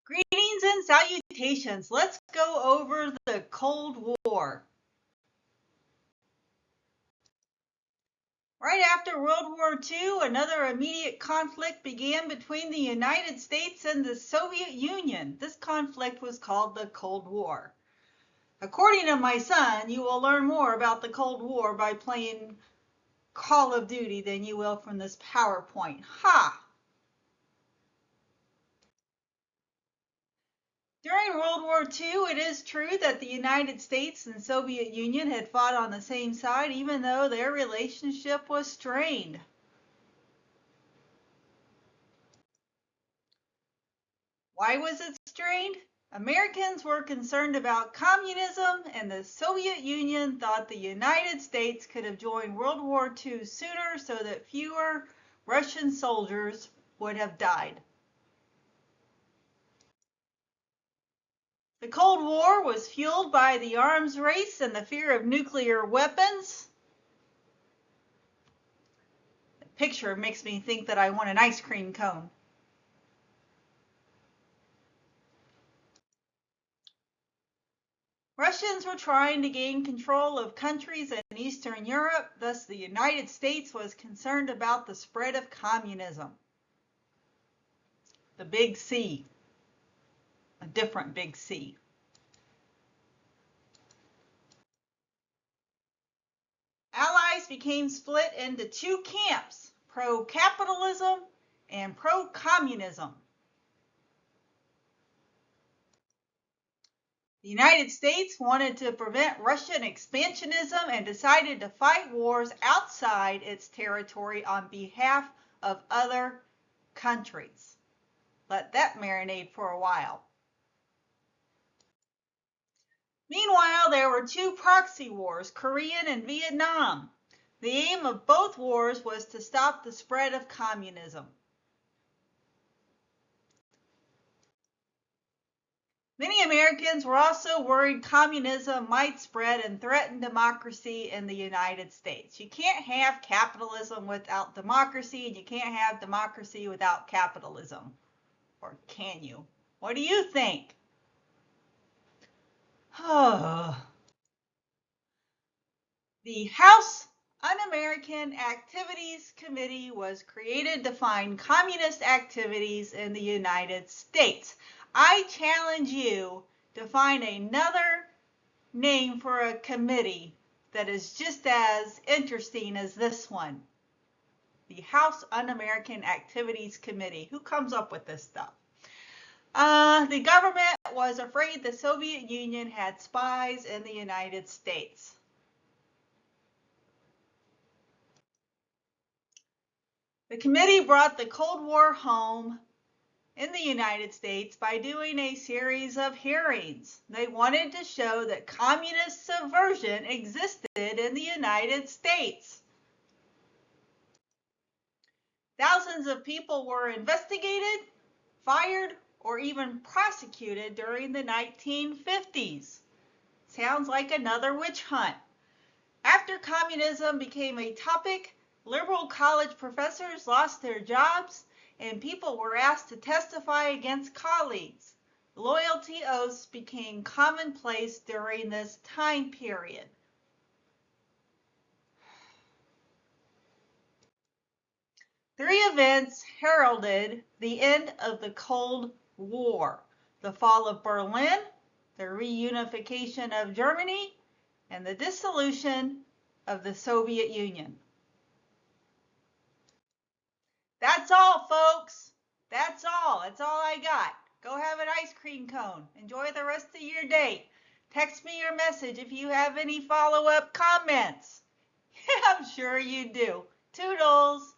Greetings and salutations. Let's go over the Cold War. Right after World War II, another immediate conflict began between the United States and the Soviet Union. This conflict was called the Cold War. According to my son, you will learn more about the Cold War by playing Call of Duty than you will from this PowerPoint. Ha! During World War II, it is true that the United States and Soviet Union had fought on the same side, even though their relationship was strained. Why was it strained? Americans were concerned about communism, and the Soviet Union thought the United States could have joined World War II sooner so that fewer Russian soldiers would have died. The Cold War was fueled by the arms race and the fear of nuclear weapons. The picture makes me think that I want an ice cream cone. Russians were trying to gain control of countries in Eastern Europe, thus the United States was concerned about the spread of communism. The Big C, a different Big C. Allies became split into two camps, pro-capitalism and pro-communism. The United States wanted to prevent Russian expansionism and decided to fight wars outside its territory on behalf of other countries. Let that marinate for a while. Meanwhile, there were two proxy wars, Korean and Vietnam. The aim of both wars was to stop the spread of communism. Many Americans were also worried communism might spread and threaten democracy in the United States. You can't have capitalism without democracy, and you can't have democracy without capitalism. Or can you? What do you think? The House Un-American Activities Committee was created to find communist activities in the United States. I challenge you to find another name for a committee that is just as interesting as this one. The House Un-American Activities Committee. Who comes up with this stuff? The government was afraid the Soviet Union had spies in the United States. The committee brought the Cold War home in the United States by doing a series of hearings. They wanted to show that communist subversion existed in the United States. Thousands of people were investigated, fired, or even prosecuted during the 1950s. Sounds like another witch hunt. After communism became a topic, liberal college professors lost their jobs, and people were asked to testify against colleagues. Loyalty oaths became commonplace during this time period. Three events heralded the end of the Cold War: the fall of Berlin, the reunification of Germany, and the dissolution of the Soviet Union. That's all, folks. That's all. That's all I got. Go have an ice cream cone. Enjoy the rest of your day. Text me your message if you have any follow-up comments. I'm sure you do. Toodles.